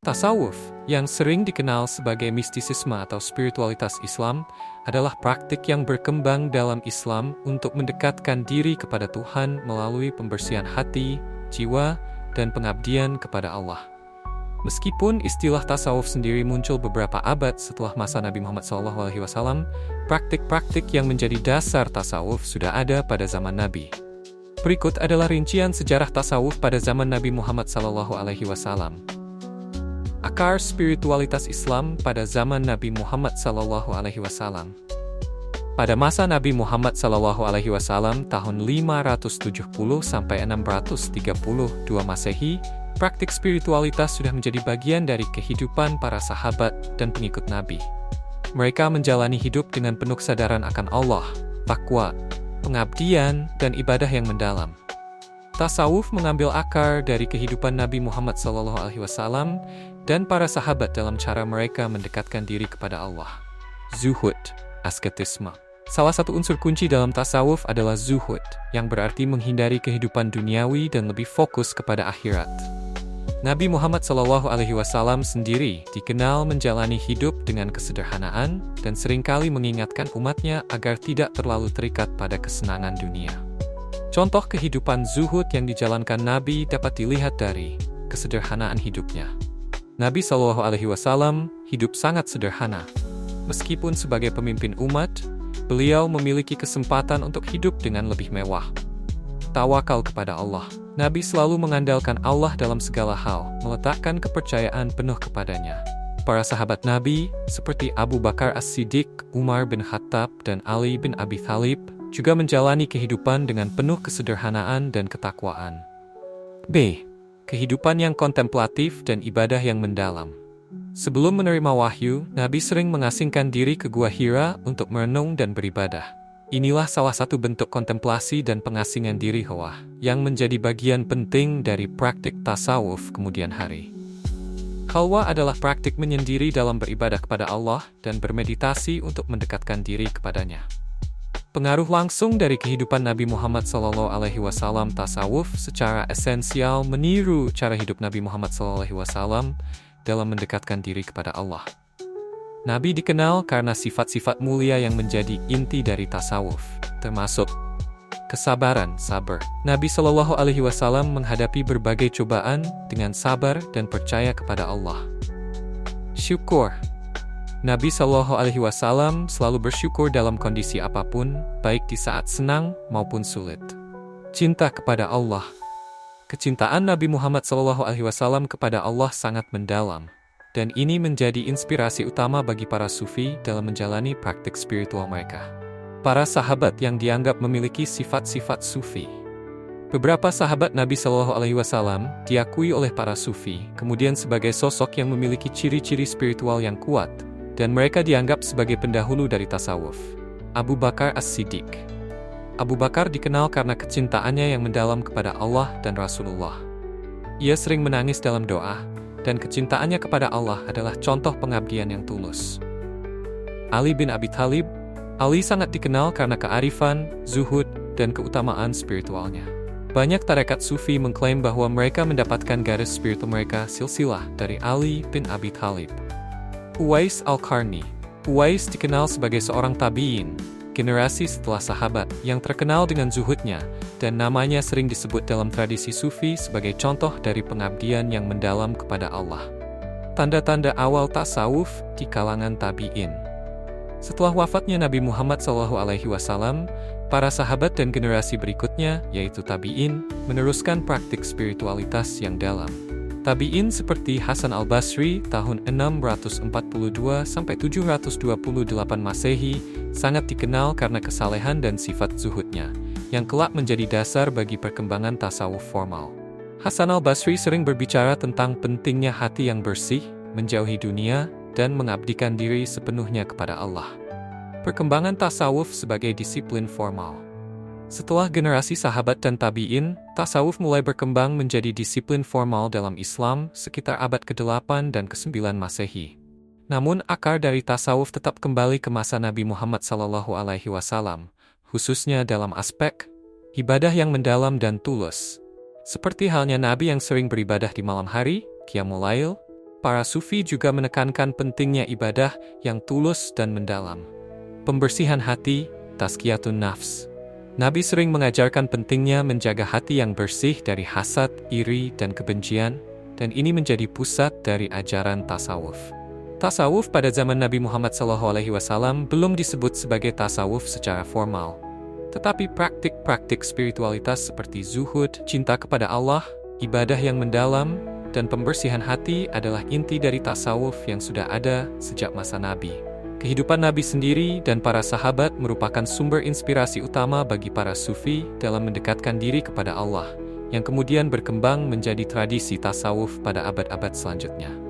Tasawuf, yang sering dikenal sebagai mistisisme atau spiritualitas Islam, adalah praktik yang berkembang dalam Islam untuk mendekatkan diri kepada Tuhan melalui pembersihan hati, jiwa, dan pengabdian kepada Allah. Meskipun istilah tasawuf sendiri muncul beberapa abad setelah masa Nabi Muhammad SAW, praktik-praktik yang menjadi dasar tasawuf sudah ada pada zaman Nabi. Berikut adalah rincian sejarah tasawuf pada zaman Nabi Muhammad SAW. Akar spiritualitas Islam pada zaman Nabi Muhammad SAW. Pada masa Nabi Muhammad SAW tahun 570 sampai 632 Masehi, praktik spiritualitas sudah menjadi bagian dari kehidupan para sahabat dan pengikut Nabi. Mereka menjalani hidup dengan penuh kesadaran akan Allah, takwa, pengabdian, dan ibadah yang mendalam. Tasawuf mengambil akar dari kehidupan Nabi Muhammad SAW dan para sahabat dalam cara mereka mendekatkan diri kepada Allah. Zuhud, asketisme. Salah satu unsur kunci dalam tasawuf adalah zuhud, yang berarti menghindari kehidupan duniawi dan lebih fokus kepada akhirat. Nabi Muhammad SAW sendiri dikenal menjalani hidup dengan kesederhanaan dan seringkali mengingatkan umatnya agar tidak terlalu terikat pada kesenangan dunia. Contoh kehidupan zuhud yang dijalankan Nabi dapat dilihat dari kesederhanaan hidupnya. Nabi SAW hidup sangat sederhana. Meskipun sebagai pemimpin umat, beliau memiliki kesempatan untuk hidup dengan lebih mewah. Tawakal kepada Allah. Nabi selalu mengandalkan Allah dalam segala hal, meletakkan kepercayaan penuh kepadanya. Para sahabat Nabi, seperti Abu Bakar As-Siddiq, Umar bin Khattab, dan Ali bin Abi Thalib, juga menjalani kehidupan dengan penuh kesederhanaan dan ketakwaan. B. Kehidupan yang kontemplatif dan ibadah yang mendalam. Sebelum menerima wahyu, Nabi sering mengasingkan diri ke Gua Hira untuk merenung dan beribadah. Inilah salah satu bentuk kontemplasi dan pengasingan diri Hawa, yang menjadi bagian penting dari praktik tasawuf kemudian hari. Khalwa adalah praktik menyendiri dalam beribadah kepada Allah dan bermeditasi untuk mendekatkan diri kepadanya. Pengaruh langsung dari kehidupan Nabi Muhammad SAW tasawuf secara esensial meniru cara hidup Nabi Muhammad SAW dalam mendekatkan diri kepada Allah. Nabi dikenal karena sifat-sifat mulia yang menjadi inti dari tasawuf, termasuk kesabaran, sabar. Nabi SAW menghadapi berbagai cobaan dengan sabar dan percaya kepada Allah. Syukur. Nabi SAW selalu bersyukur dalam kondisi apapun, baik di saat senang maupun sulit. Cinta kepada Allah. Kecintaan Nabi Muhammad SAW kepada Allah sangat mendalam, dan ini menjadi inspirasi utama bagi para sufi dalam menjalani praktik spiritual mereka. Para sahabat yang dianggap memiliki sifat-sifat sufi. Beberapa sahabat Nabi SAW diakui oleh para sufi, kemudian sebagai sosok yang memiliki ciri-ciri spiritual yang kuat, dan mereka dianggap sebagai pendahulu dari tasawuf. Abu Bakar As-Siddiq. Abu Bakar dikenal karena kecintaannya yang mendalam kepada Allah dan Rasulullah. Ia sering menangis dalam doa, dan kecintaannya kepada Allah adalah contoh pengabdian yang tulus. Ali bin Abi Thalib. Ali sangat dikenal karena kearifan, zuhud, dan keutamaan spiritualnya. Banyak tarekat sufi mengklaim bahwa mereka mendapatkan garis spiritual mereka silsilah dari Ali bin Abi Thalib. Uwais Al-Qarni. Uwais dikenal sebagai seorang tabi'in, generasi setelah sahabat, yang terkenal dengan zuhudnya, dan namanya sering disebut dalam tradisi sufi sebagai contoh dari pengabdian yang mendalam kepada Allah. Tanda-tanda awal tasawuf di kalangan tabi'in. Setelah wafatnya Nabi Muhammad SAW, para sahabat dan generasi berikutnya, yaitu tabi'in, meneruskan praktik spiritualitas yang dalam. Tabi'in seperti Hasan al-Basri tahun 642 sampai 728 Masehi sangat dikenal karena kesalehan dan sifat zuhudnya, yang kelak menjadi dasar bagi perkembangan tasawuf formal. Hasan al-Basri sering berbicara tentang pentingnya hati yang bersih, menjauhi dunia, dan mengabdikan diri sepenuhnya kepada Allah. Perkembangan tasawuf sebagai disiplin formal. Setelah generasi sahabat dan tabi'in, tasawuf mulai berkembang menjadi disiplin formal dalam Islam sekitar abad ke-8 dan ke-9 Masehi. Namun akar dari tasawuf tetap kembali ke masa Nabi Muhammad SAW, khususnya dalam aspek ibadah yang mendalam dan tulus. Seperti halnya Nabi yang sering beribadah di malam hari, Qiyamul Lail, Para sufi juga menekankan pentingnya ibadah yang tulus dan mendalam. Pembersihan hati, tazkiyatun nafs. Nabi sering mengajarkan pentingnya menjaga hati yang bersih dari hasad, iri, dan kebencian, dan ini menjadi pusat dari ajaran tasawuf. Tasawuf pada zaman Nabi Muhammad SAW belum disebut sebagai tasawuf secara formal. Tetapi praktik-praktik spiritualitas seperti zuhud, cinta kepada Allah, ibadah yang mendalam, dan pembersihan hati adalah inti dari tasawuf yang sudah ada sejak masa Nabi. Kehidupan Nabi sendiri dan para sahabat merupakan sumber inspirasi utama bagi para sufi dalam mendekatkan diri kepada Allah, yang kemudian berkembang menjadi tradisi tasawuf pada abad-abad selanjutnya.